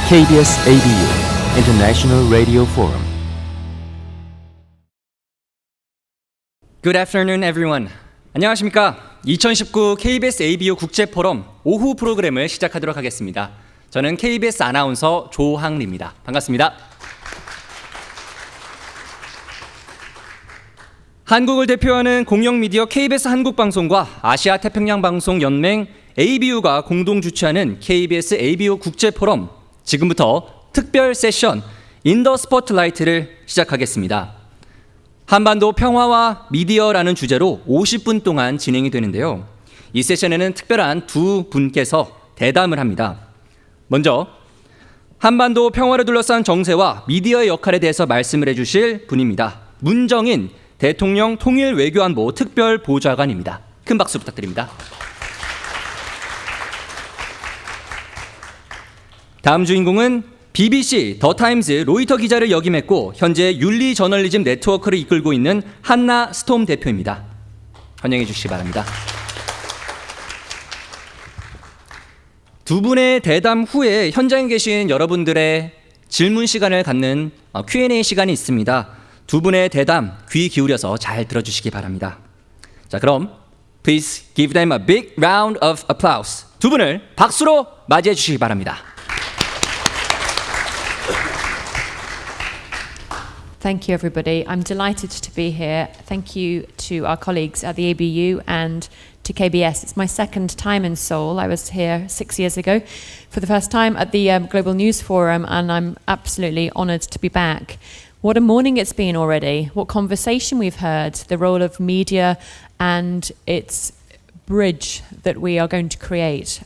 KBS ABU International Radio Forum. Good afternoon, everyone. 안녕하십니까? 2019 KBS ABU 국제포럼 오후 프로그램을 시작하도록 하겠습니다. 저는 KBS 아나운서 조항리입니다. 반갑습니다. 한국을 대표하는 공영 미디어 KBS 한국방송과 아시아 태평양 방송 연맹 ABU가 공동 주최하는 KBS ABU 국제포럼, 지금부터 특별 세션 인더스포트라이트를 시작하겠습니다. 한반도 평화와 미디어라는 주제로 50분 동안 진행이 되는데요. 이 세션에는 특별한 두 분께서 대담을 합니다. 먼저 한반도 평화를 둘러싼 정세와 미디어의 역할에 대해서 말씀을 해주실 분입니다. 문정인 대통령 통일외교안보 특별보좌관입니다. 큰 박수 부탁드립니다. 다음 주인공은 BBC, 더타임즈, 로이터 기자를 역임했고 현재 윤리저널리즘네트워크를 이끌고 있는 한나 스톰 대표입니다. 환영해 주시기 바랍니다. 두 분의 대담 후에 현장에 계신 여러분들의 질문 시간을 갖는 Q&A 시간이 있습니다. 두 분의 대담 귀 기울여서 잘 들어주시기 바랍니다. 자, 그럼 please give them a big round of applause. 두 분을 박수로 맞이해 주시기 바랍니다. Thank you, everybody. I'm delighted to be here. Thank you to our colleagues at the ABU and to KBS. It's my second time in Seoul. I was here 6 years ago for the first time at the Global News Forum, and I'm absolutely honoured to be back. What a morning it's been already. What conversation we've heard, the role of media and its bridge that we are going to create.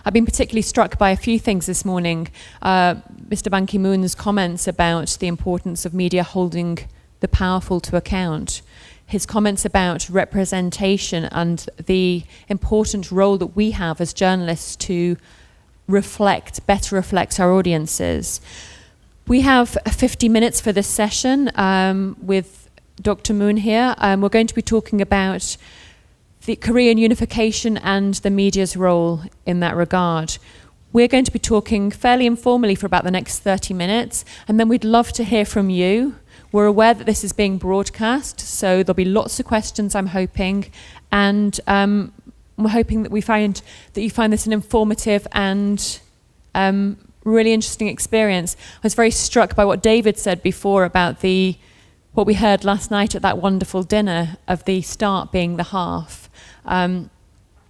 I've been particularly struck by a few things this morning. Mr. Ban Ki-moon's comments about the importance of media holding the powerful to account. His comments about representation and the important role that we have as journalists to better reflect our audiences. We have 50 minutes for this session with Dr. Moon here. We're going to be talking about the Korean unification and the media's role in that regard. We're going to be talking fairly informally for about the next 30 minutes, and then we'd love to hear from you. We're aware that this is being broadcast, so there'll be lots of questions, I'm hoping, and we're hoping that you find this an informative and really interesting experience. I was very struck by what David said before about what we heard last night at that wonderful dinner of the start being the half.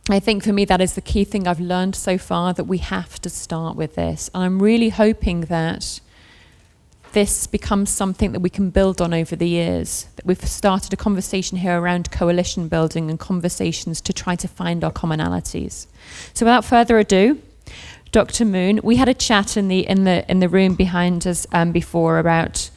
I think for me that is the key thing I've learned so far, that we have to start with this. And I'm really hoping that this becomes something that we can build on over the years. That we've started a conversation here around coalition building and conversations to try to find our commonalities. So without further ado, Dr. Moon, we had a chat in the room behind us before about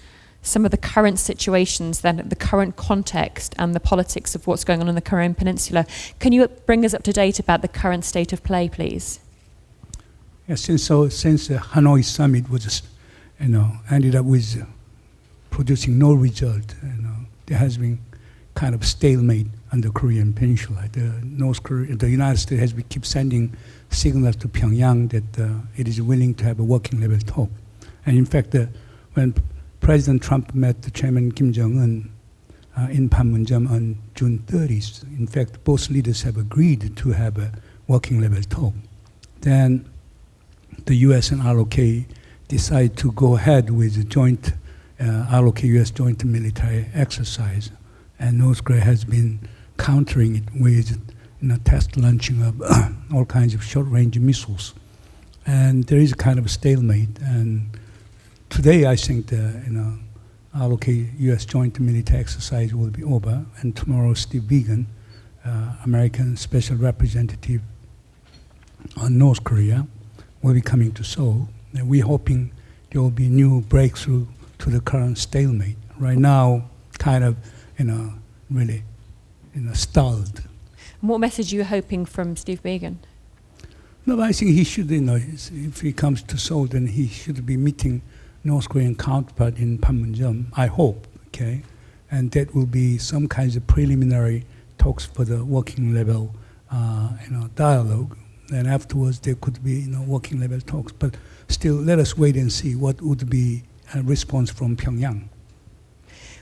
some of the current situations, then the current context and the politics of what's going on in the Korean Peninsula. Can you bring us up to date about the current state of play, please? Yes, since the Hanoi summit was, ended up with producing no result, there has been kind of stalemate on the Korean Peninsula. The United States has keep sending signals to Pyongyang that it is willing to have a working level talk, and in fact, when President Trump met the Chairman Kim Jong-un in Panmunjom on June 30th. In fact, both leaders have agreed to have a working level talk. Then the U.S. and ROK decide to go ahead with the joint ROK-U.S. joint military exercise, and North Korea has been countering it with test launching of all kinds of short-range missiles, and there is a kind of a stalemate. And today, I think the ROK-U.S. joint military exercise will be over, and tomorrow Steve Biegun, American Special Representative on North Korea, will be coming to Seoul. And we're hoping there will be new breakthrough to the current stalemate. Right now, kind of, really, stalled. And what message are you hoping from Steve Biegun? No, I think he should, if he comes to Seoul, then he should be meeting North Korean counterpart in Panmunjom, I hope, okay? And that will be some kinds of preliminary talks for the working level, dialogue and afterwards there could be working level talks. But still, let us wait and see what would be a response from Pyongyang.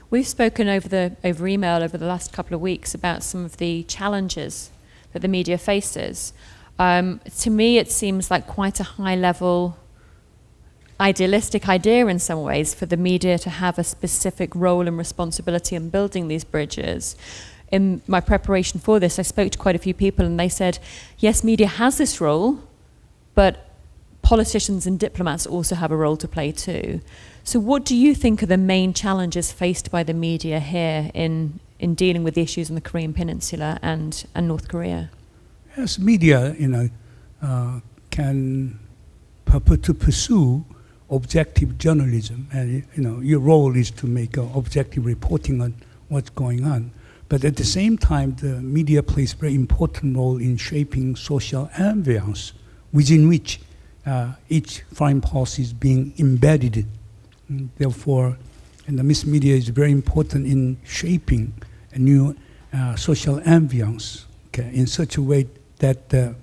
We've spoken over email over the last couple of weeks about some of the challenges that the media faces. To me, it seems like quite a high-level, idealistic idea in some ways for the media to have a specific role and responsibility in building these bridges. In my preparation for this, I spoke to quite a few people and they said, yes, media has this role, but politicians and diplomats also have a role to play too. So what do you think are the main challenges faced by the media here in dealing with the issues on the Korean Peninsula and North Korea? Yes, media, can to pursue objective journalism, and your role is to make objective reporting on what's going on. But at the same time, the media plays a very important role in shaping social ambience within which each foreign policy is being embedded. Therefore, the mass media is very important in shaping a new social ambience, in such a way that the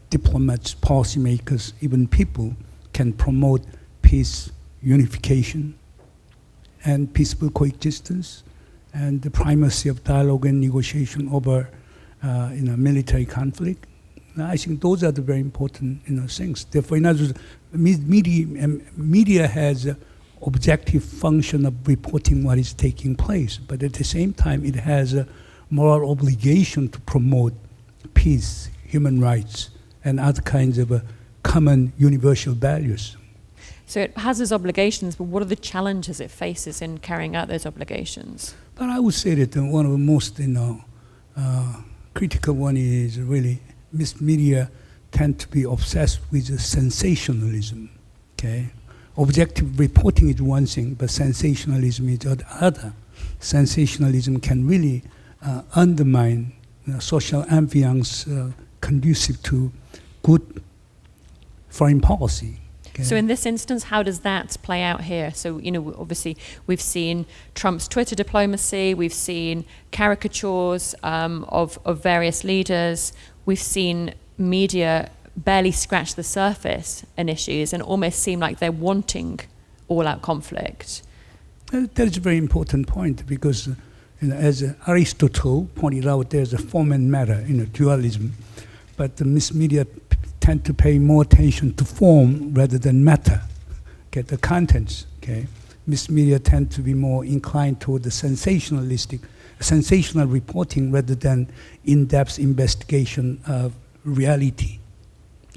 diplomats, policymakers, even people can promote peace, unification, and peaceful coexistence, and the primacy of dialogue and negotiation over military conflict. I think those are the very important things. Therefore, in other words, media has an objective function of reporting what is taking place, but at the same time, it has a moral obligation to promote peace, human rights, and other kinds of common universal values. So it has its obligations, but what are the challenges it faces in carrying out those obligations? But I would say that one of the most critical one is really media tend to be obsessed with sensationalism. Okay, objective reporting is one thing, but sensationalism is the other. Sensationalism can really undermine social ambience conducive to good foreign policy. Okay. So in this instance, how does that play out here? So, obviously we've seen Trump's Twitter diplomacy, we've seen caricatures of various leaders, we've seen media barely scratch the surface in issues and almost seem like they're wanting all-out conflict. That is a very important point because, as Aristotle pointed out, there's a form and matter, dualism, but the mass media tend to pay more attention to form rather than matter, the contents. Mass media tend to be more inclined toward the sensational reporting rather than in-depth investigation of reality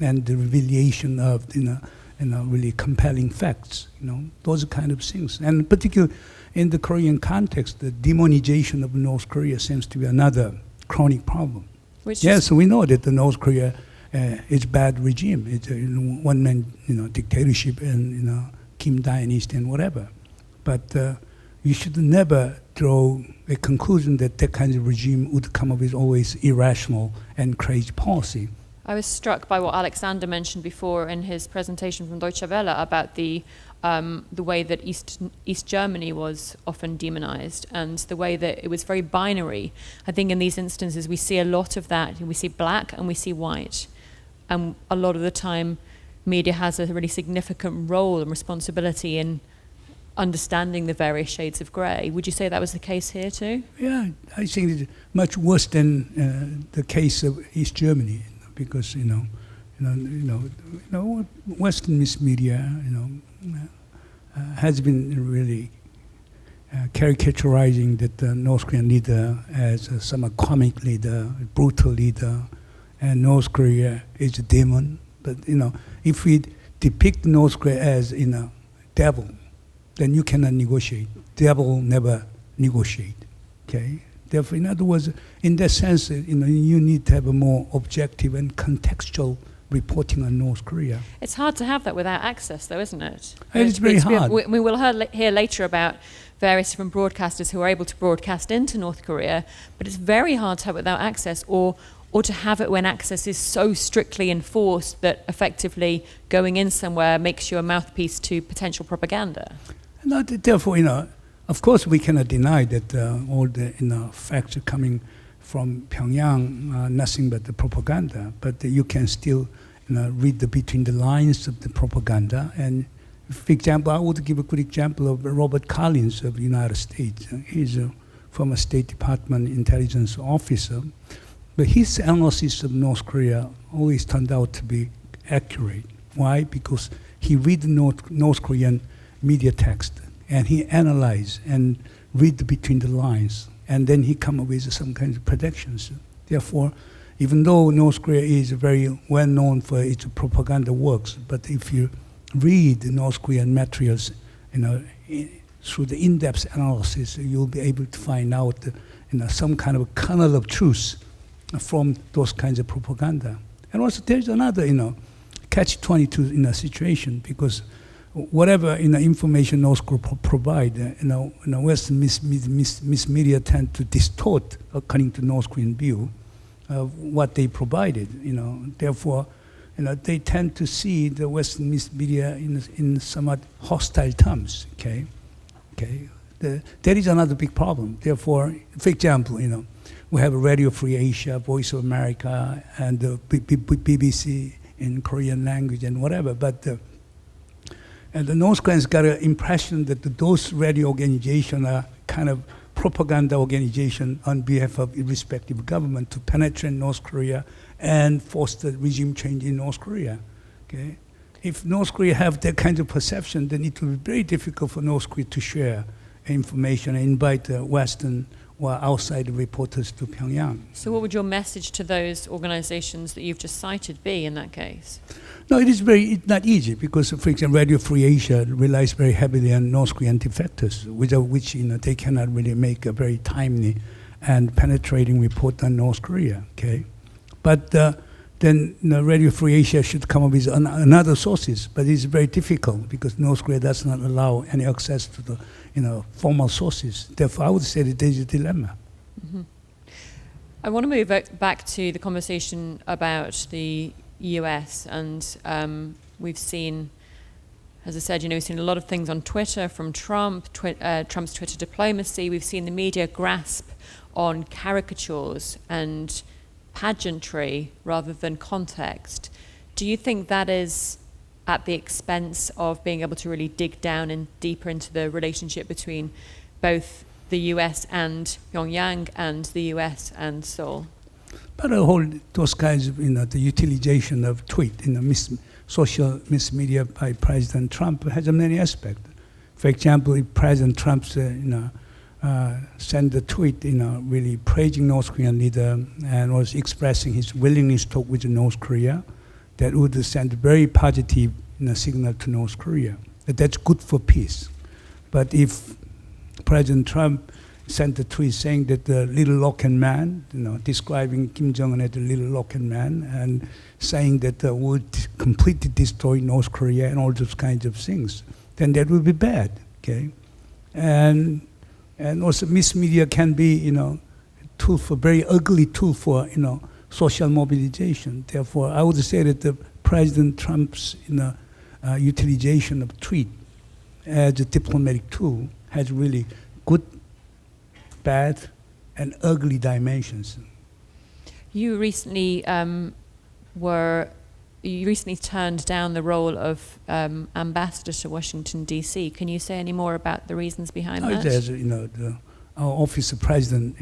and the revelation of really compelling facts. Those kind of things, and particularly in the Korean context, the demonization of North Korea seems to be another chronic problem. Yes, we know that the North Korea is bad regime. It's a one-man dictatorship and Kim dynasty and whatever. But you should never draw a conclusion that that kind of regime would come up with always irrational and crazy policy. I was struck by what Alexander mentioned before in his presentation from Deutsche Welle about the way that East Germany was often demonized and the way that it was very binary. I think in these instances we see a lot of that. We see black and we see white. And a lot of the time media has a really significant role and responsibility in understanding the various shades of grey. Would you say that was the case here too? Yeah, I think it's much worse than the case of East Germany, because Western mass media has been really caricaturizing the North Korean leader as some comic leader, brutal leader, and North Korea is a demon. But if we depict North Korea as devil, then you cannot negotiate. Devil never negotiate. Okay. Therefore, in other words, in that sense, you need to have a more objective and contextual reporting on North Korea. It's hard to have that without access, though, isn't it? It's very hard. We will hear later about various different broadcasters who are able to broadcast into North Korea, but it's very hard to have it without access, or to have it when access is so strictly enforced that effectively going in somewhere makes you a mouthpiece to potential propaganda. Therefore, of course, we cannot deny that all the facts are coming from Pyongyang nothing but the propaganda, but you can still read between the lines of the propaganda. And for example, I would give a good example of Robert Collins of the United States. He's a former State Department intelligence officer, but his analysis of North Korea always turned out to be accurate. Why? Because he read North Korean media text and he analyzed and read between the lines, and then he come up with some kind of predictions. Therefore, even though North Korea is very well known for its propaganda works, but if you read the North Korean materials, through the in-depth analysis, you'll be able to find out, some kind of kernel of truth from those kinds of propaganda. And also, there's another, catch-22 situation, because whatever information North Korea provide, Western mass media tend to distort according to North Korean view of what they provided. Therefore, they tend to see the Western mass media in somewhat hostile terms. Okay. That is another big problem. Therefore, for example, we have Radio Free Asia, Voice of America, and the BBC in Korean language and whatever, but and the North Koreans got an impression that those radio organizations are kind of propaganda organization on behalf of respective government to penetrate North Korea and force the regime change in North Korea. Okay, if North Korea have that kind of perception, then it will be very difficult for North Korea to share information and invite Western or outside reporters to Pyongyang. So what would your message to those organizations that you've just cited be in that case? No, it's not easy because, for example, Radio Free Asia relies very heavily on North Korean defectors, without which they cannot really make a very timely and penetrating report on North Korea. Okay, but then Radio Free Asia should come up with another sources, but it's very difficult because North Korea does not allow any access to the formal sources. Therefore, I would say that there is a dilemma. Mm-hmm. I want to move back to the conversation about the US, and we've seen, as I said, we've seen a lot of things on Twitter from Trump's Twitter diplomacy. We've seen the media grasp on caricatures and pageantry rather than context. Do you think that is at the expense of being able to really dig down and deeper into the relationship between both the US and Pyongyang and the US and Seoul? But those kinds of, the utilization of tweet, social mass media by President Trump has many aspects. For example, if President Trump, sent a tweet, really praising North Korean leader and was expressing his willingness to talk with North Korea, that would send a very positive signal to North Korea. That's good for peace. But if President Trump sent a tweet saying that the little Loken man, describing Kim Jong-un as the little Loken man, and saying that would completely destroy North Korea and all those kinds of things, then that would be bad. Okay, and also mass media can be very ugly tool for social mobilization. Therefore, I would say that the President Trump's utilization of tweet as a diplomatic tool has really good, bad, and ugly dimensions. You recently turned down the role of ambassador to Washington D.C. Can you say any more about the reasons behind that? Our office of president,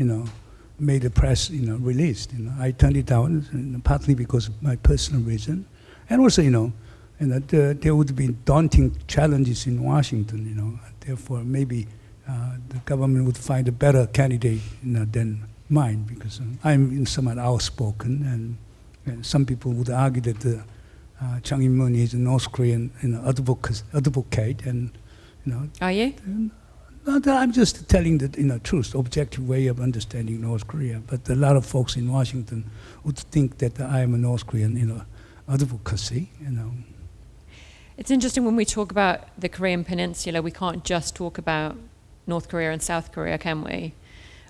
made a press, release. I turned it down, partly because of my personal reason, and also, there would be daunting challenges in Washington. Therefore, maybe the government would find a better candidate, than mine, because I'm somewhat outspoken, and some people would argue that Chung-in is a North Korean advocate, and Are you? I'm just telling the truth, objective way of understanding North Korea. But a lot of folks in Washington would think that I am a North Korean, advocacy. It's interesting when we talk about the Korean Peninsula, we can't just talk about North Korea and South Korea, can we?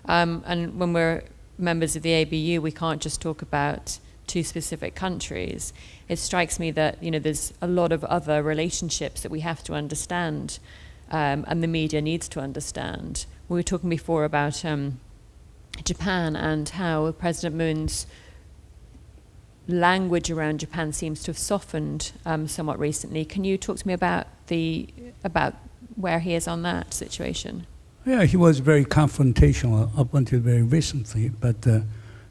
And when we're members of the ABU, we can't just talk about two specific countries. It strikes me that there's a lot of other relationships that we have to understand, and the media needs to understand. We were talking before about Japan and how President Moon's language around Japan seems to have softened somewhat recently. Can you talk to me about where he is on that situation? Yeah, he was very confrontational up until very recently, but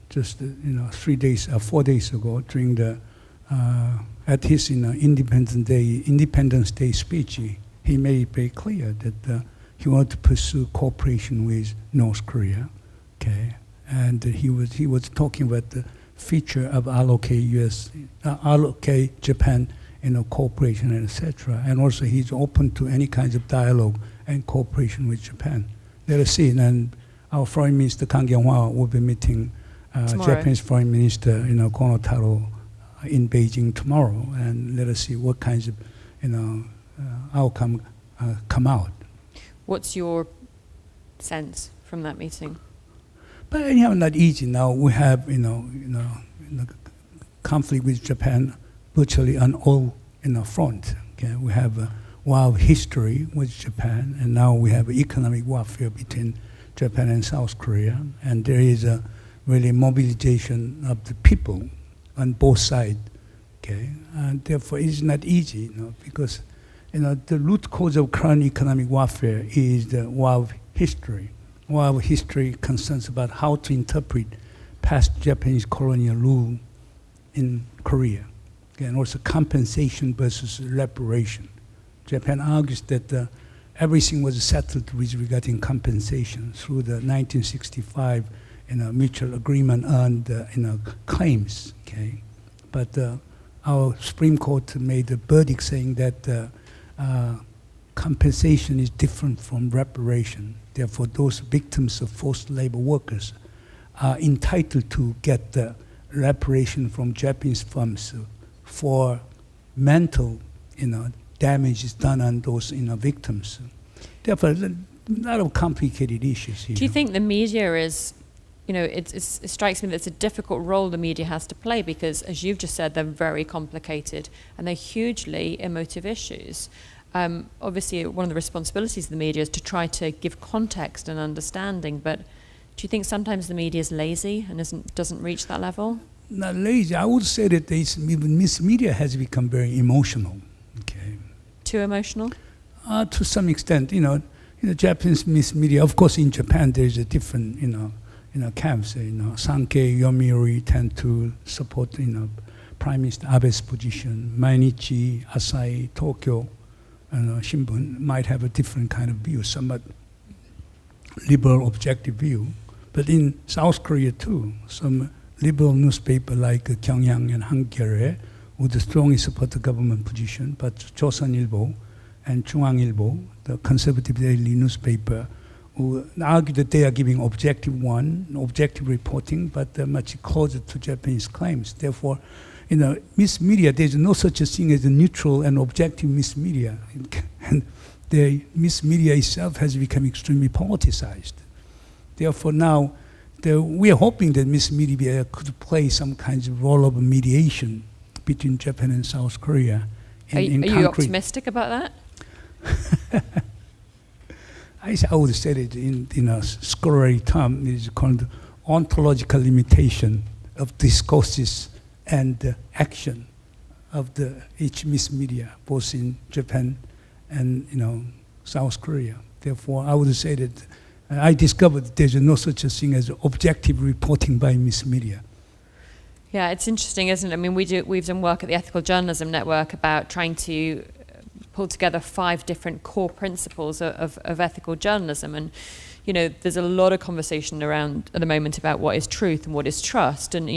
just 4 days ago, during the at his Independence Day speech, he made it very clear that he wanted to pursue cooperation with North Korea. Okay, and he was talking about the feature of allocate Japan, cooperation, etc. And also he's open to any kinds of dialogue and cooperation with Japan. Let us see. And our Foreign Minister Kang Kyung-hwa will be meeting Japanese Foreign Minister Kono Taro in Beijing tomorrow, and let us see what kinds of outcome come out. What's your sense from that meeting? But anyhow, not easy. Now we have conflict with Japan virtually on all front. Okay, we have a war of history with Japan, and now we have economic warfare between Japan and South Korea, and there is a really mobilization of the people on both sides. Okay, and therefore it's not easy, because the root cause of current economic warfare is the war of history. War of history concerns about how to interpret past Japanese colonial rule in Korea, and also compensation versus reparation. Japan argues that everything was settled with regarding compensation through the 1965 mutual agreement on the claims. Okay, but our Supreme Court made a verdict saying that compensation is different from reparation. Therefore, those victims of forced labor workers are entitled to get the reparation from Japanese firms for mental, damages done on those, victims. Therefore, a lot of complicated issues here. Do you think the media is, it strikes me that it's a difficult role the media has to play because, as you've just said, they're very complicated and they're hugely emotive issues. Obviously, one of the responsibilities of the media is to try to give context and understanding, but do you think sometimes the media is lazy and doesn't reach that level? Not lazy. I would say that Miss Media has become very emotional. Okay. Too emotional? To some extent, Japanese Miss Media. Of course, in Japan there is a different, camps. Sankei, Yomiuri tend to support, Prime Minister Abe's position. Mainichi, Asahi, Tokyo, Shimbun might have a different kind of view, somewhat liberal, objective view. But in South Korea too, some liberal newspaper like Gyeongyang and Hankyoreh would strongly support the government position, but Joseonilbo and Chungang-ilbo, the conservative daily newspaper, who argue that they are giving objective reporting, but they're much closer to Japanese claims. Therefore, Miss Media, there's no such a thing as a neutral and objective Miss Media. And the Miss Media itself has become extremely politicized. Therefore now, we are hoping that Miss Media could play some kind of role of mediation between Japan and South Korea. Are you optimistic about that? I would say it in a scholarly term, it is called ontological limitation of discourses and action of each Miss Media, both in Japan and South Korea. Therefore, I would say that I discovered that there's no such a thing as objective reporting by Miss Media. Yeah, it's interesting, isn't it? I mean, we've done work at the Ethical Journalism Network about trying to pull together 5 different core principles of ethical journalism, and there's a lot of conversation around at the moment about what is truth and what is trust, and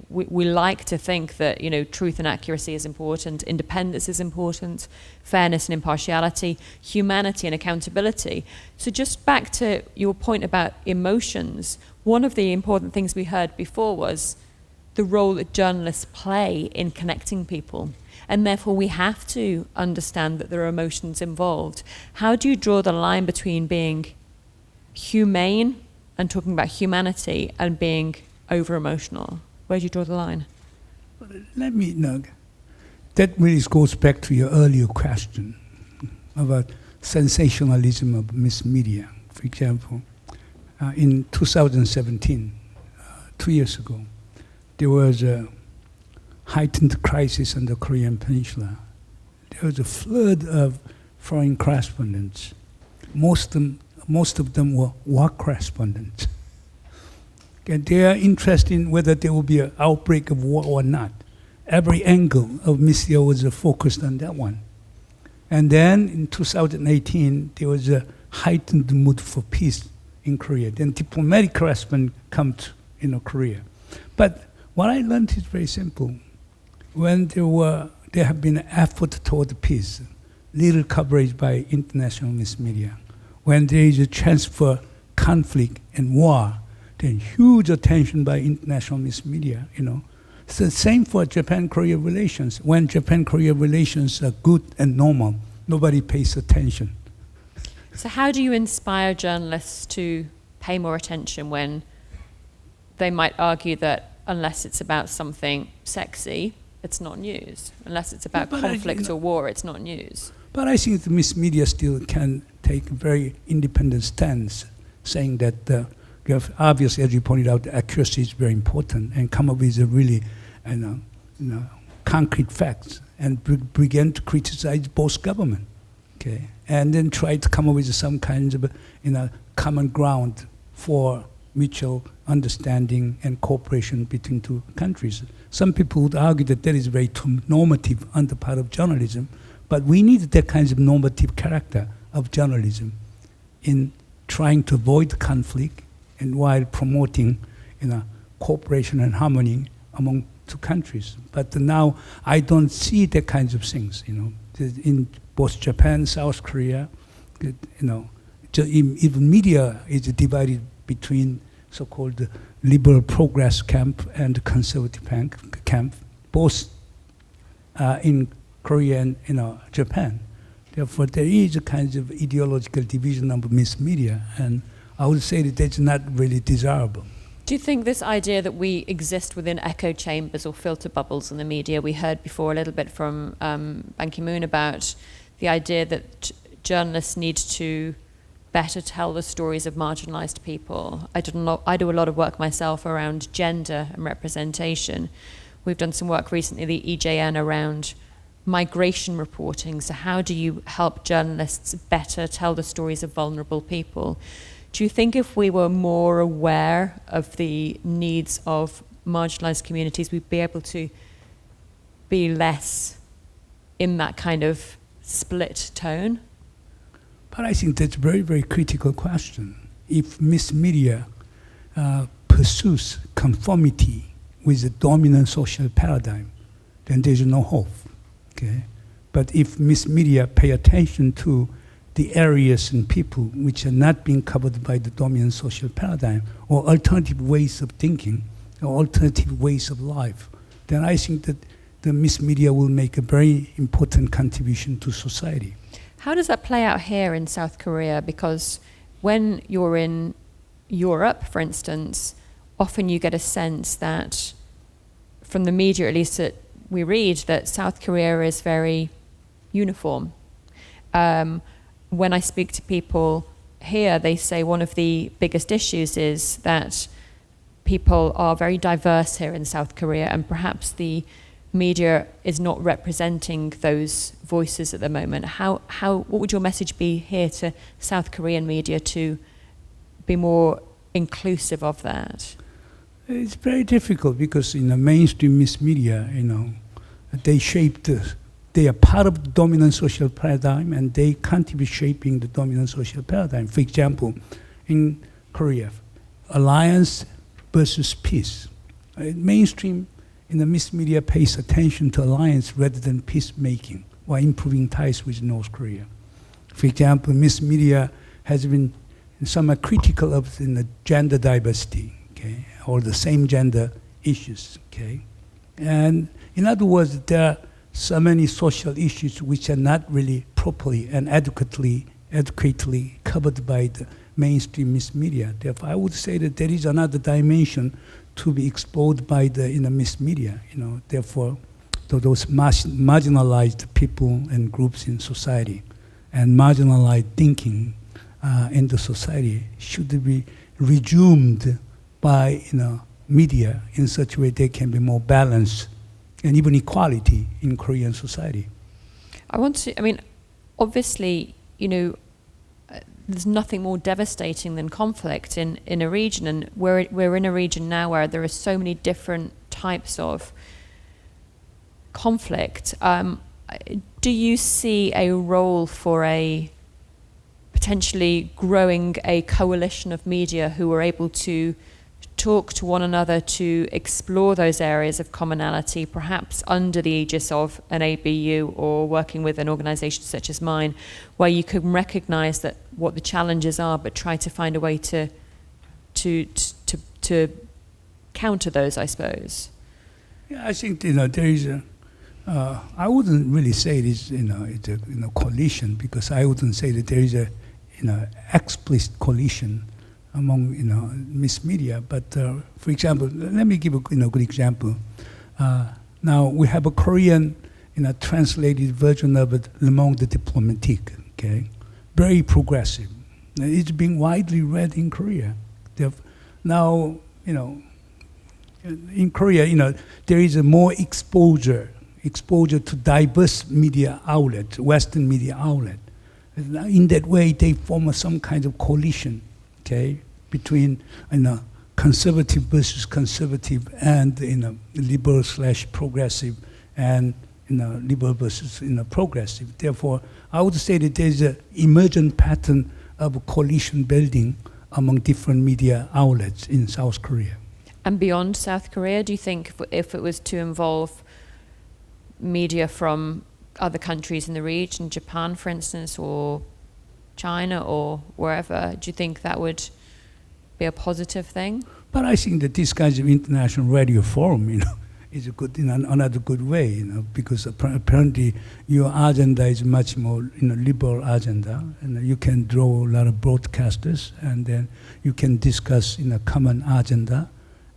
we like to think that truth and accuracy is important, independence is important, fairness and impartiality, humanity and accountability. So just back to your point about emotions, one of the important things we heard before was the role that journalists play in connecting people, and therefore we have to understand that there are emotions involved. How do you draw the line between being humane and talking about humanity and being over-emotional? Where do you draw the line? Let me know. That really goes back to your earlier question about sensationalism of Miss Media. For example, in 2017, 2 years ago, there was a heightened crisis on the Korean Peninsula. There was a flood of foreign correspondents. Most of them were war correspondents. And they are interested in whether there will be an outbreak of war or not. Every angle of media was focused on that one. And then in 2018, there was a heightened mood for peace in Korea. Then diplomatic correspondents come to Korea. But what I learned is very simple. When there have been effort toward peace, little coverage by international mass media. When there is a chance for conflict and war, then huge attention by international mass media. It's the same for Japan-Korea relations. When Japan-Korea relations are good and normal, nobody pays attention. So how do you inspire journalists to pay more attention when they might argue that unless it's about something sexy, it's not news? Unless it's about conflict or war, it's not news. But I think the mass media still can take a very independent stance, saying that obviously, as you pointed out, the accuracy is very important, and come up with a really concrete facts, and begin to criticize both government, okay, and then try to come up with some kinds of common ground for mutual understanding and cooperation between two countries. Some people would argue that is very too normative on the part of journalism, but we need that kind of normative character of journalism in trying to avoid conflict and while promoting cooperation and harmony among two countries. But now I don't see that kinds of things. In both Japan, South Korea, even media is divided between so-called liberal progress camp and conservative camp, both in Korea and Japan. Therefore, there is a kind of ideological division of mass media, and I would say that that's not really desirable. Do you think this idea that we exist within echo chambers or filter bubbles in the media, we heard before a little bit from Ban Ki-moon about the idea that journalists need to better tell the stories of marginalized people? I do a lot of work myself around gender and representation. We've done some work recently, the EJN, around migration reporting. So how do you help journalists better tell the stories of vulnerable people? Do you think if we were more aware of the needs of marginalized communities, we'd be able to be less in that kind of split tone? But I think that's a very, very critical question. If mass media pursues conformity with the dominant social paradigm, then there's no hope. Okay? But if mass media pay attention to the areas and people which are not being covered by the dominant social paradigm, or alternative ways of thinking, or alternative ways of life, then I think that the mass media will make a very important contribution to society. How does that play out here in South Korea? Because when you're in Europe, for instance, often you get a sense that, from the media at least that we read, that South Korea is very uniform. When I speak to people here, they say one of the biggest issues is that people are very diverse here in South Korea, and perhaps the media is not representing those voices at the moment. What would your message be here to South Korean media to be more inclusive of that? It's very difficult because in the mainstream mass media, they are part of the dominant social paradigm, and they contribute shaping the dominant social paradigm. For example, in Korea, alliance versus peace. Mainstream in the mass media pays attention to alliance rather than peacemaking while improving ties with North Korea. For example, mass media has been somewhat critical of the gender diversity, okay, or the same gender issues, okay. And in other words, there are so many social issues which are not really properly and adequately covered by the mainstream mass media. Therefore, I would say that there is another dimension to be explored by the mass media. Therefore, those marginalized people and groups in society, and marginalized thinking in the society should be resumed by media in such a way there can be more balance and even equality in Korean society. Obviously, there's nothing more devastating than conflict in a region, and we're in a region now where there are so many different types of conflict. Do you see a role for a potentially growing a coalition of media who are able to talk to one another to explore those areas of commonality, perhaps under the aegis of an ABU or working with an organization such as mine, where you can recognize that what the challenges are, but try to find a way to counter those, I suppose? Yeah, I think there is a. I wouldn't really say it is it's a coalition, because I wouldn't say that there is a explicit coalition among mass media. But for example, let me give a good example. Now we have a Korean translated version of it, Le Monde Diplomatique. Okay, very progressive. It's being widely read in Korea. Now in Korea, there is a more exposure to diverse media outlet, Western media outlet. In that way, they form some kind of coalition, okay, between conservative versus conservative, and liberal / progressive, and liberal versus progressive. Therefore, I would say that there's an emergent pattern of coalition building among different media outlets in South Korea. And beyond South Korea, do you think if it was to involve media from other countries in the region, Japan, for instance, or China, or wherever, do you think that would be a positive thing? But I think that this kind of international radio forum, is a good, another good way, because apparently your agenda is much more, liberal agenda, and you can draw a lot of broadcasters, and then you can discuss a common agenda,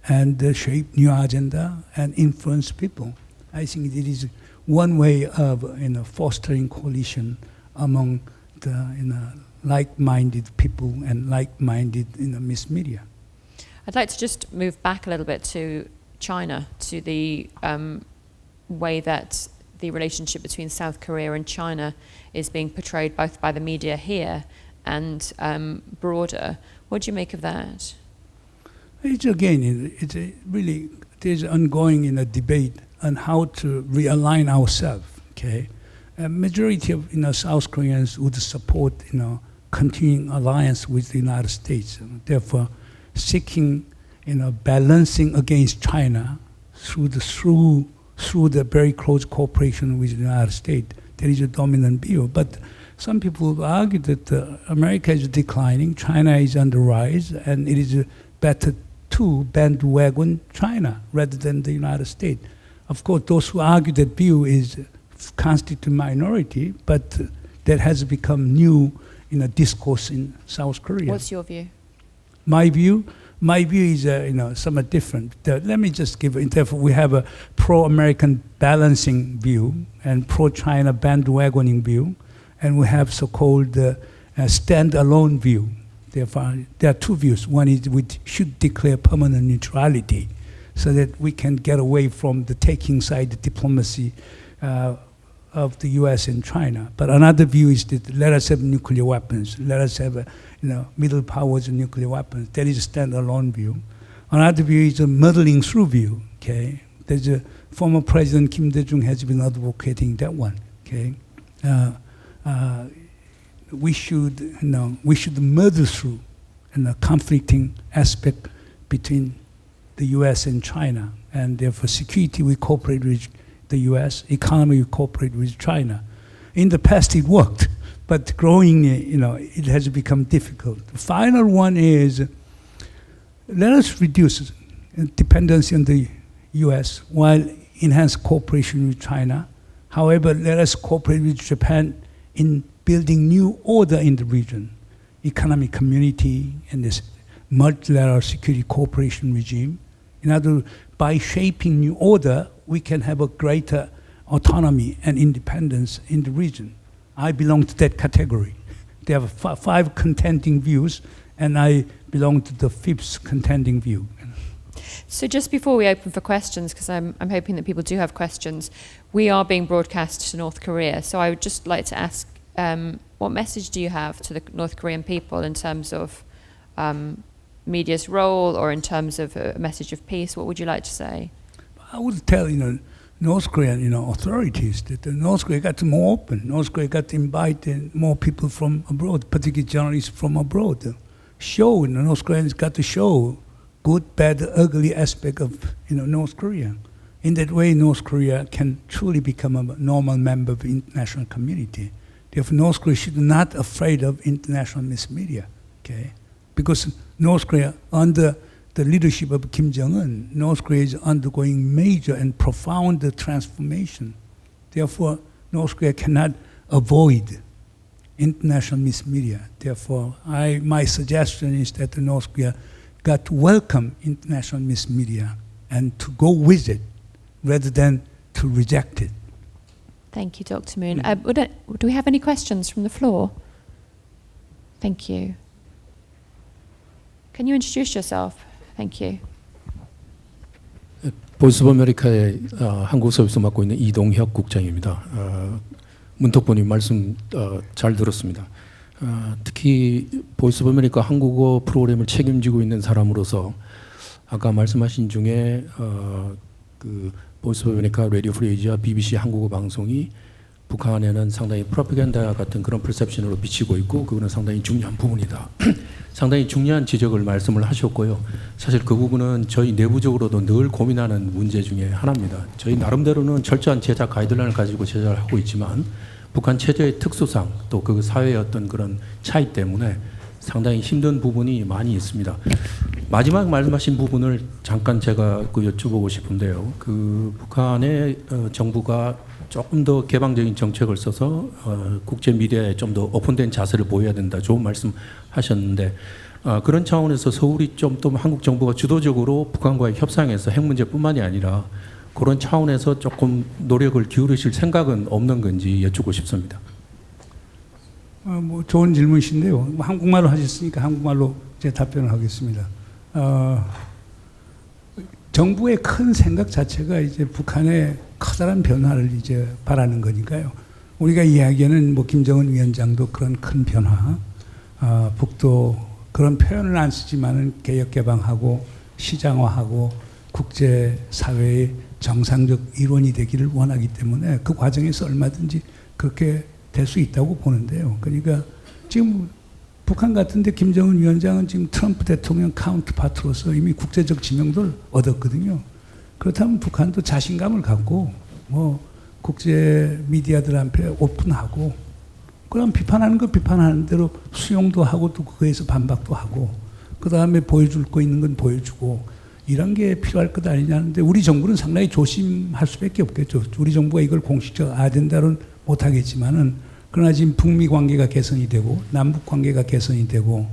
and shape new agenda and influence people. I think it is one way of fostering coalition among the like-minded people and like-minded mass media. I'd like to just move back a little bit to China, to the way that the relationship between South Korea and China is being portrayed both by the media here and broader. What do you make of that? It's really, there's ongoing debate on how to realign ourselves. Okay, a majority of South Koreans would support continuing alliance with the United States. Therefore, seeking balancing against China through the very close cooperation with the United States. There is a dominant view, but some people argue that America is declining, China is on the rise, and it is better to bandwagon China rather than the United States. Of course, those who argue that view constitute minority, but that has become new in a discourse in South Korea. What's your view? My view is somewhat different. Let me just give. Therefore, we have a pro-American balancing view and pro-China bandwagoning view, and we have so-called stand-alone view. Therefore, there are two views. One is we should declare permanent neutrality, so that we can get away from the taking side diplomacy of the U.S. and China. But another view is that let us have nuclear weapons. Let us have middle powers and nuclear weapons. That is a stand-alone view. Another view is a muddling through view. Okay, there's a former President Kim Dae-jung has been advocating that one. Okay, we should muddle through conflicting aspect between the U.S. and China, and therefore security we cooperate with the U.S., economy we cooperate with China. In the past it worked, but growing, it has become difficult. The final one is let us reduce dependency on the U.S. while enhance cooperation with China. However, let us cooperate with Japan in building new order in the region, economic community, and this multilateral security cooperation regime. In other words, by shaping new order, we can have a greater autonomy and independence in the region. I belong to that category. There are five contending views, and I belong to the fifth contending view. So just before we open for questions, because I'm hoping that people do have questions, we are being broadcast to North Korea. So I would just like to ask, what message do you have to the North Korean people in terms of media's role, or in terms of a message of peace? What would you like to say? I would tell North Korean authorities that North Korea got to more open. North Korea got to invite more people from abroad, particularly journalists from abroad. Show North Koreans got to show good, bad, ugly aspect of North Korea. In that way, North Korea can truly become a normal member of the international community. Therefore, North Korea should not afraid of international mass media, okay? Because North Korea, under the leadership of Kim Jong-un, North Korea is undergoing major and profound transformation. Therefore, North Korea cannot avoid international mass media. Therefore, my suggestion is that North Korea got to welcome international mass media and to go with it rather than to reject it. Thank you, Dr. Moon. Do we have any questions from the floor? Thank you. Can you introduce yourself? Thank you. 보이스 오브 아메리카의 한국 서비스 맡고 있는 이동혁 국장입니다. 문턱분이 말씀 잘 들었습니다. 특히 보이스 오브 아메리카 한국어 프로그램을 책임지고 있는 사람으로서 아까 말씀하신 중에 그 보이스 오브 아메리카 라디오 프리 에이지와 BBC 한국어 방송이 북한에는 상당히 프로파간다 같은 그런 퍼셉션으로 비치고 있고 그거는 상당히 중요한 부분이다. 상당히 중요한 지적을 말씀을 하셨고요. 사실 그 부분은 저희 내부적으로도 늘 고민하는 문제 중에 하나입니다. 저희 나름대로는 철저한 제작 가이드라인을 가지고 제작을 하고 있지만 북한 체제의 특수상 또 그 사회의 어떤 그런 차이 때문에 상당히 힘든 부분이 많이 있습니다. 마지막 말씀하신 부분을 잠깐 제가 여쭤보고 싶은데요. 그 북한의 정부가 조금 더 개방적인 정책을 써서 국제 미디어에 좀 더 오픈된 자세를 보여야 된다. 좋은 말씀 하셨는데 그런 차원에서 서울이 좀 또 한국 정부가 주도적으로 북한과의 협상에서 핵 문제뿐만이 아니라 그런 차원에서 조금 노력을 기울이실 생각은 없는 건지 여쭙고 싶습니다. 뭐 좋은 질문이신데요. 한국말로 하셨으니까 한국말로 제 답변을 하겠습니다. 정부의 큰 생각 자체가 이제 북한의 커다란 변화를 이제 바라는 거니까요. 우리가 이야기하는 뭐 김정은 위원장도 그런 큰 변화, 북도 그런 표현을 안 쓰지만은 개혁 개방하고 시장화하고 국제 사회의 정상적 일원이 되기를 원하기 때문에 그 과정에서 얼마든지 그렇게 될 수 있다고 보는데요. 그러니까 지금 북한 같은데 김정은 위원장은 지금 트럼프 대통령 카운트파트로서 이미 국제적 지명도를 얻었거든요. 그렇다면 북한도 자신감을 갖고 뭐 국제 미디어들한테 오픈하고 그럼 비판하는 거 비판하는 대로 수용도 하고 또 그거에서 반박도 하고 그 다음에 보여줄 거 있는 건 보여주고 이런 게 필요할 것 아니냐는데 우리 정부는 상당히 조심할 수밖에 없겠죠. 우리 정부가 이걸 공식적 아젠다로는 못하겠지만은 그러나 지금 북미 관계가 개선이 되고 남북 관계가 개선이 되고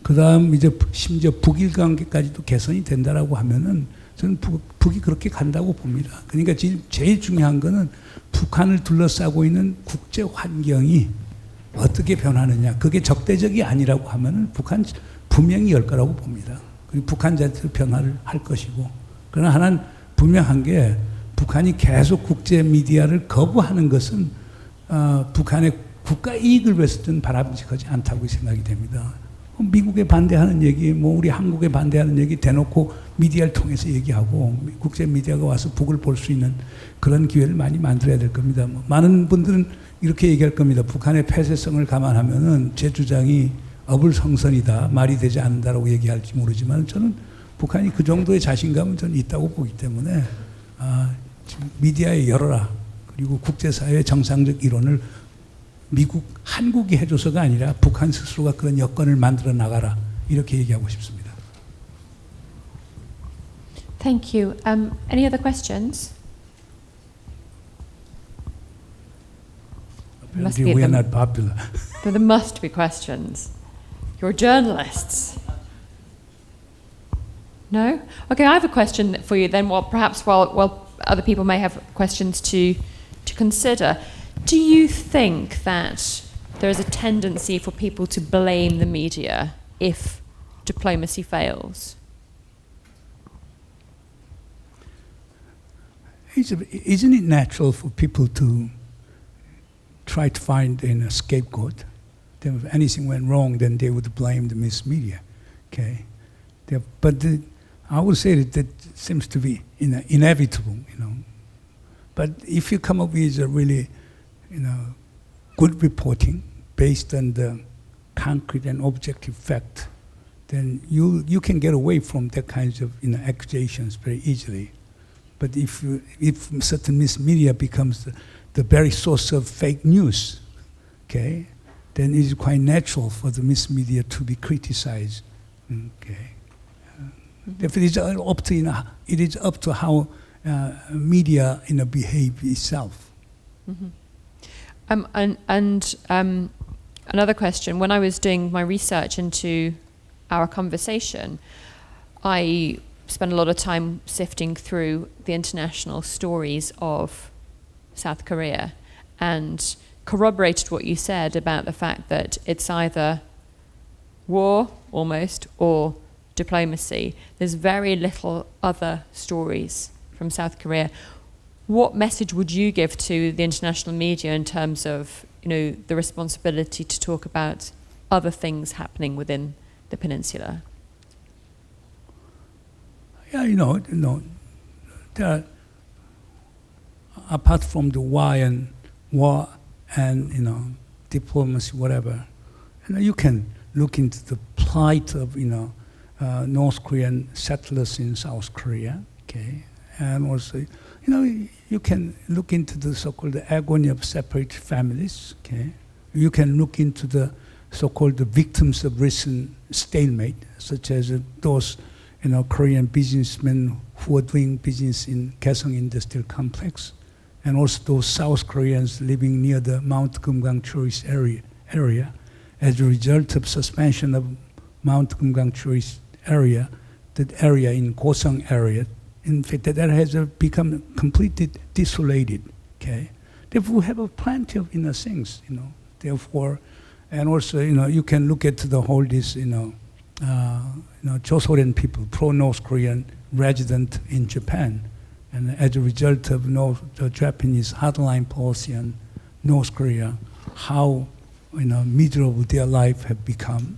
그 다음 이제 심지어 북일 관계까지도 개선이 된다라고 하면은 저는 북이 그렇게 간다고 봅니다. 그러니까 지금 제일 중요한 거는 북한을 둘러싸고 있는 국제 환경이 어떻게 변하느냐. 그게 적대적이 아니라고 하면은 북한 분명히 열 거라고 봅니다. 그리고 북한 자체도 변화를 할 것이고 그러나 하나는 분명한 게 북한이 계속 국제 미디어를 거부하는 것은 북한의 국가 이익을 위해서는 바람직하지 않다고 생각이 됩니다. 미국에 반대하는 얘기, 뭐 우리 한국에 반대하는 얘기 대놓고 미디어를 통해서 얘기하고 국제 미디어가 와서 북을 볼 수 있는 그런 기회를 많이 만들어야 될 겁니다. 뭐 많은 분들은 이렇게 얘기할 겁니다. 북한의 폐쇄성을 감안하면은 제 주장이 어불성설이다, 말이 되지 않는다라고 얘기할지 모르지만 저는 북한이 그 정도의 자신감은 저는 있다고 보기 때문에 미디어에 열어라. 그리고 국제사회의 정상적 이론을 한국이 해줘서가 아니라 북한 스스로가 그런 여건을 만들어 나가라. 이렇게 얘기하고 싶습니다. Thank you. Any other questions? Apparently we are not popular. There must be questions. You're journalists. No? Okay, I have a question for you then. Well, perhaps while other people may have questions to consider. Do you think that there is a tendency for people to blame the media if diplomacy fails? Isn't it natural for people to try to find a scapegoat? Then if anything went wrong, then they would blame the mass media. Okay, but I would say that seems to be inevitable. But if you come up with a really, good reporting based on the concrete and objective fact, then you can get away from that kinds of accusations very easily. But if certain mass media becomes the very source of fake news, okay, then it is quite natural for the mass media to be criticized. Okay, therefore it is up to how media behave itself. Another question. When I was doing my research into our conversation, I spent a lot of time sifting through the international stories of South Korea and corroborated what you said about the fact that it's either war, almost, or diplomacy. There's very little other stories from South Korea. What message would you give to the international media in terms of, the responsibility to talk about other things happening within the peninsula? Yeah, there are, apart from the war and diplomacy, whatever, you can look into the plight of North Korean settlers in South Korea, okay, and also you can look into the so-called agony of separated families, okay. You can look into the so-called victims of recent stalemate, such as those Korean businessmen who are doing business in Kaesong Industrial Complex, and also those South Koreans living near the Mount Kumgang tourist area. As a result of suspension of Mount Kumgang tourist area, that area in Gosong area, in fact, that has become completely desolated. Okay, therefore we have plenty of things. Therefore, and also you can look at the whole this Joseon people, pro-North Korean resident in Japan, and as a result of the Japanese hardline policy on North Korea, how miserable their life have become.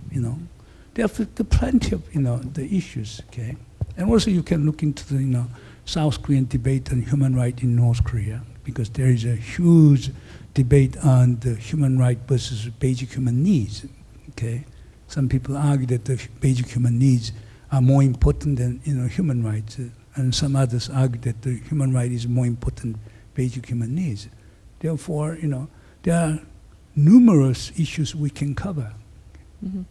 There are plenty of the issues. Okay. And also you can look into the South Korean debate on human rights in North Korea, because there is a huge debate on the human right versus basic human needs. Okay, some people argue that the basic human needs are more important than human rights, and some others argue that the human right is more important than basic human needs. Therefore, there are numerous issues we can cover. Mm-hmm.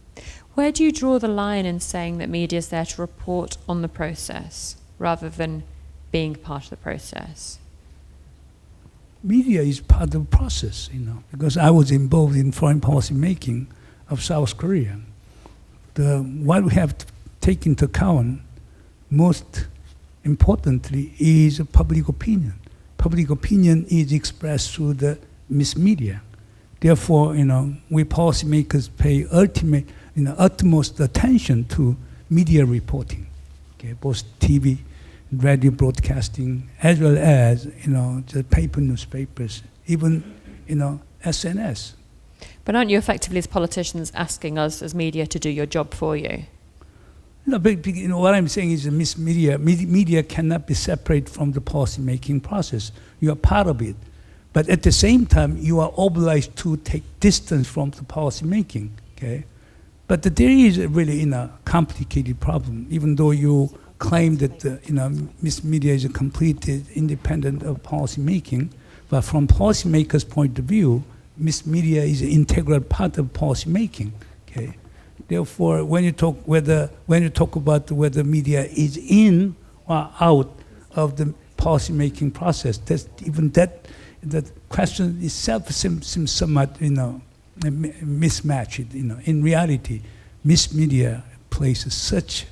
Where do you draw the line in saying that media is there to report on the process rather than being part of the process? Media is part of the process, because I was involved in foreign policy making of South Korea. What we have to take into account, most importantly, is public opinion. Public opinion is expressed through the mass media. Therefore, we policymakers pay utmost attention to media reporting, okay, both TV, radio broadcasting, as well as the paper newspapers, even SNS. But aren't you effectively, as politicians, asking us as media to do your job for you? But what I'm saying is the media cannot be separate from the policy making process. You are part of it. But at the same time, you are obliged to take distance from the policy making. Okay, but there is really a complicated problem. Even though you claim that mass media is completely independent of policy making, but from policymakers' point of view, mass media is an integral part of policy making. Okay, therefore, when you talk about whether media is in or out of the policy making process, the question itself seems somewhat, mismatched. In reality, mass media plays such,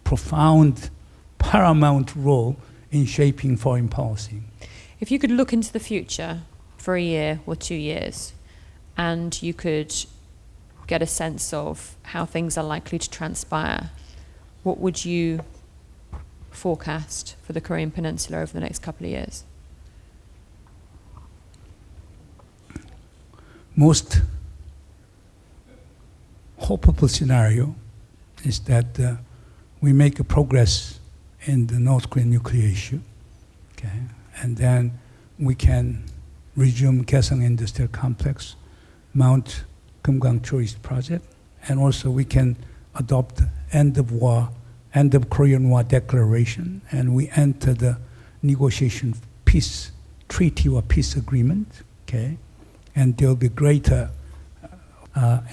profound, paramount role in shaping foreign policy. If you could look into the future for a year or 2 years, and you could get a sense of how things are likely to transpire, what would you forecast for the Korean Peninsula over the next couple of years? Most hopeful scenario is that we make a progress in the North Korean nuclear issue, okay, and then we can resume Kaesong Industrial Complex, Mount Kumgang Tourist Project, and also we can adopt end of Korean War declaration, and we enter the negotiation peace treaty or peace agreement, okay, and there will be greater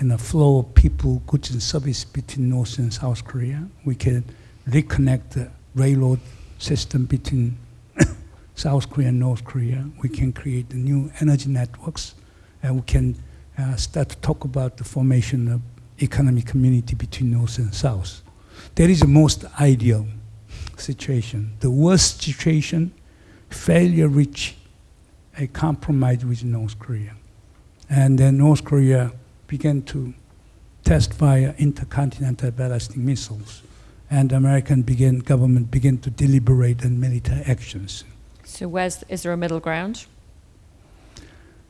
in a flow of people, goods, and service between North and South Korea. We can reconnect the railroad system between South Korea and North Korea. We can create the new energy networks, and we can start to talk about the formation of economic community between North and South. That is the most ideal situation. The worst situation, failure reach a compromise with North Korea. And then North Korea began to test via intercontinental ballistic missiles. And the American government began to deliberate on military actions. So is there a middle ground?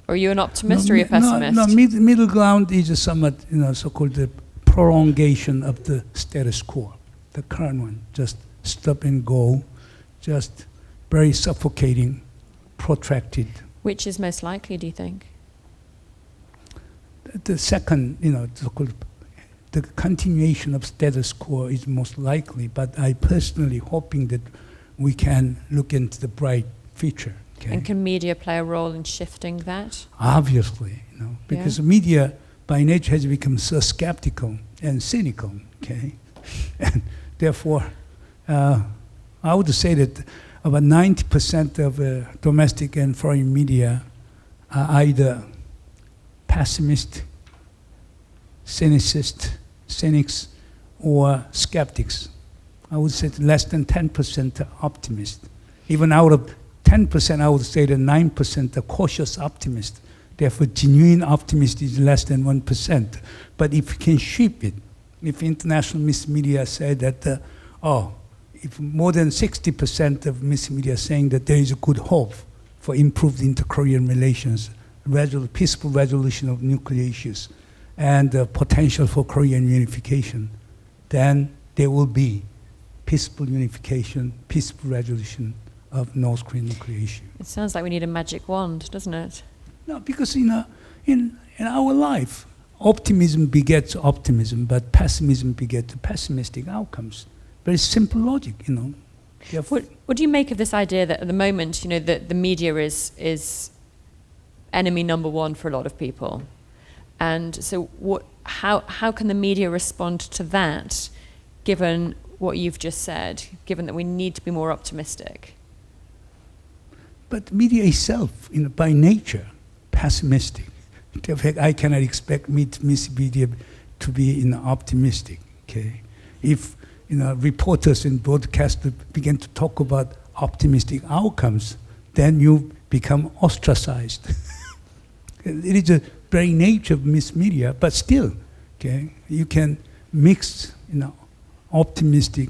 Or are you an optimist or are you a pessimist? No, middle ground is a somewhat, so-called the prolongation of the status quo, the current one. Just stop and go, just very suffocating, protracted. Which is most likely, do you think? The second, so-called the continuation of status quo is most likely, but I personally hoping that we can look into the bright future. Okay? And can media play a role in shifting that? Obviously, because media by nature has become so skeptical and cynical, okay? And therefore, I would say that about 90% of domestic and foreign media are either pessimist, cynics, or skeptics. I would say less than 10% are optimists. Even out of 10%, I would say that 9% are cautious optimists. Therefore, genuine optimist is less than 1%. But if you can shape it, if international mass media say that, if more than 60% of mass media saying that there is a good hope for improved inter-Korean relations, peaceful resolution of nuclear issues, and potential for Korean unification, then there will be peaceful unification, peaceful resolution of North Korean nuclear issue. It sounds like we need a magic wand, doesn't it? No, because in our life, optimism begets optimism, but pessimism begets pessimistic outcomes. Very simple logic, What do you make of this idea that at the moment, that the media is enemy number one for a lot of people? And so how can the media respond to that, given what you've just said, given that we need to be more optimistic? But media itself, by nature, pessimistic. In fact, I cannot expect media to be optimistic. Okay, if reporters and broadcasters begin to talk about optimistic outcomes, then you become ostracized. It is the very nature of mass media, but still, okay, you can mix optimistic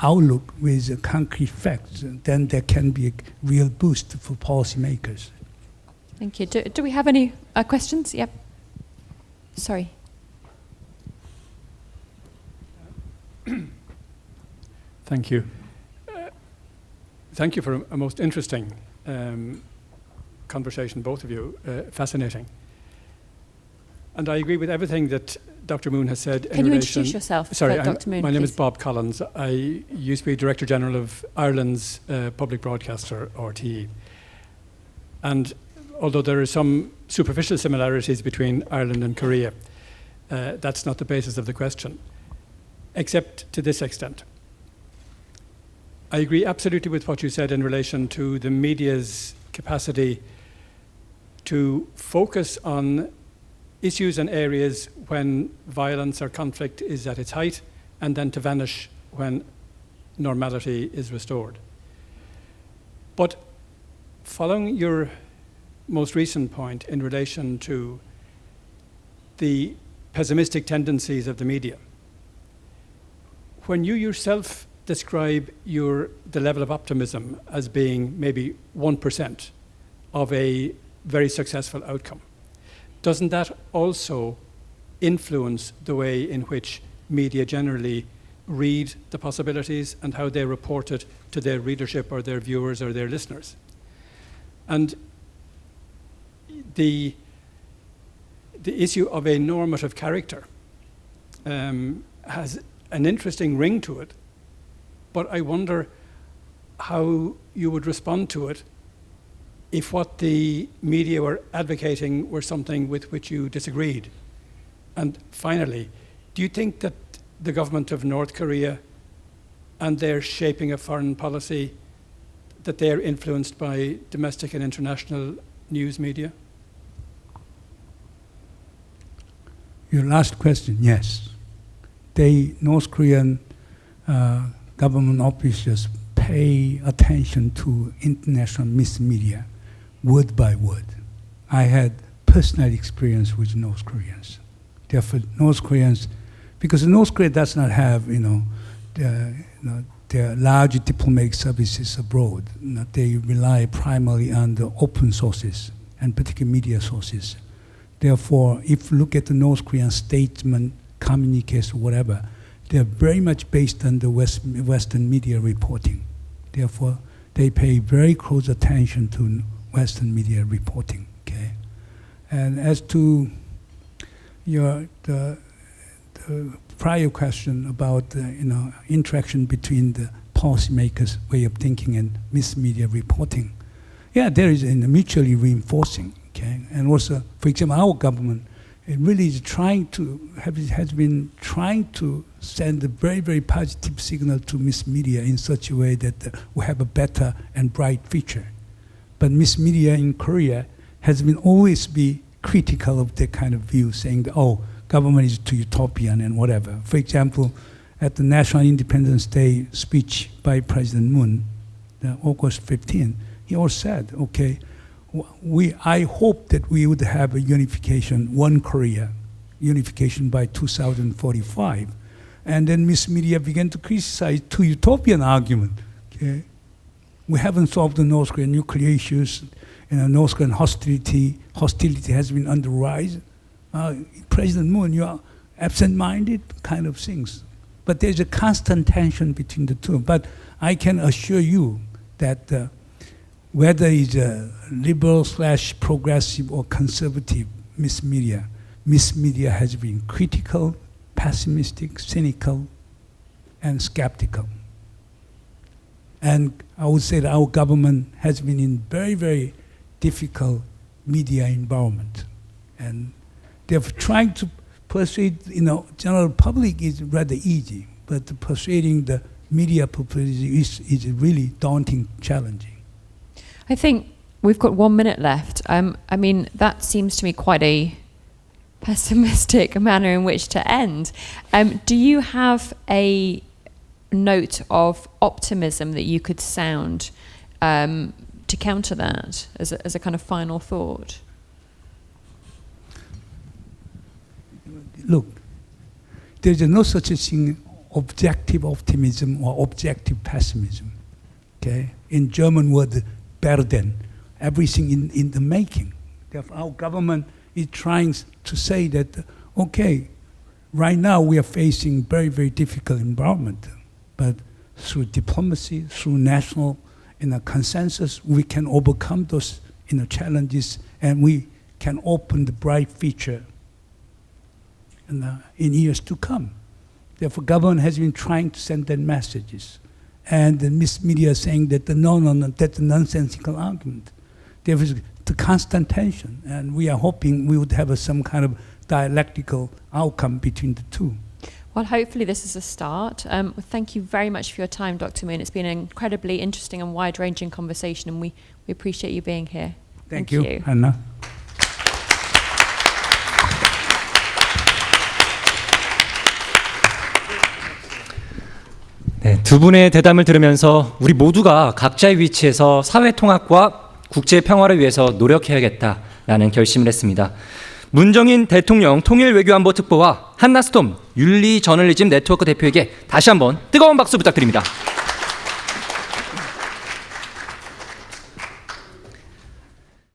outlook with concrete facts, and then there can be a real boost for policymakers. Thank you. Do we have any questions? Yep. Sorry. Thank you. Thank you for a most interesting conversation, both of you. Fascinating. And I agree with everything that Dr. Moon has said. Can you introduce yourself, Sorry, Dr. Moon, my name is please? Bob Collins. I used to be Director General of Ireland's public broadcaster, RTE. And although there are some superficial similarities between Ireland and Korea, that's not the basis of the question, except to this extent. I agree absolutely with what you said in relation to the media's capacity to focus on issues and areas when violence or conflict is at its height, and then to vanish when normality is restored. But following your most recent point in relation to the pessimistic tendencies of the media, when you yourself describe the level of optimism as being maybe 1% of a very successful outcome. Doesn't that also influence the way in which media generally read the possibilities and how they report it to their readership or their viewers or their listeners? And the issue of a normative character has an interesting ring to it, but I wonder how you would respond to it if what the media were advocating were something with which you disagreed. And finally, do you think that the government of North Korea and their shaping of foreign policy, that they are influenced by domestic and international news media? Your last question, yes. North Korean government officials pay attention to international mass media word by word. I had personal experience with North Koreans. Therefore, North Koreans, because North Korea does not have, their large diplomatic services abroad. They rely primarily on the open sources and particular media sources. Therefore, if you look at the North Korean statement, communiques, whatever, they're very much based on the Western media reporting. Therefore, they pay very close attention to Western media reporting. Okay, and as to the prior question about interaction between the policymakers' way of thinking and mass media reporting, yeah, there is a mutually reinforcing. Okay, and also, for example, our government it really is has been trying to send a very, very positive signal to mass media in such a way that we have a better and bright future. But mass media in Korea has been always be critical of that kind of view, saying that, oh, government is too utopian and whatever. For example, at the National Independence Day speech by President Moon, August 15, he also said, okay, I hope that we would have a unification, one Korea, unification by 2045. And then mass media began to criticize two utopian argument. Okay? We haven't solved the North Korean nuclear issues, North Korean hostility has been on the rise. President Moon, you are absent-minded kind of things. But there's a constant tension between the two. But I can assure you that whether it's a liberal/progressive or conservative mass media has been critical, pessimistic, cynical, and skeptical. And I would say that our government has been in very, very difficult media environment. And they're trying to persuade, general public is rather easy, but persuading the media population is really daunting, challenging. I think we've got 1 minute left. I mean, that seems to me quite a pessimistic manner in which to end. Do you have a note of optimism that you could sound to counter that as a kind of final thought? Look, there's no such a thing objective optimism or objective pessimism. Okay, in German word, better than, everything in the making. Therefore, our government is trying to say that, okay, right now we are facing very, very difficult environment, but through diplomacy, through national consensus, we can overcome those challenges, and we can open the bright future in years to come. Therefore, government has been trying to send that messages. And the mass media saying that that's a nonsensical argument. There is the constant tension, and we are hoping we would have some kind of dialectical outcome between the two. Well, hopefully this is a start. Thank you very much for your time, Dr. Moon. It's been an incredibly interesting and wide-ranging conversation, and we appreciate you being here. Thank you, Anna. 네, 두 분의 대담을 들으면서 우리 모두가 각자의 위치에서 사회 통합과 국제 평화를 위해서 노력해야겠다라는 결심을 했습니다. 문정인 대통령 통일외교안보특보와 한나스톰 윤리저널리즘네트워크 대표에게 다시 한번 뜨거운 박수 부탁드립니다.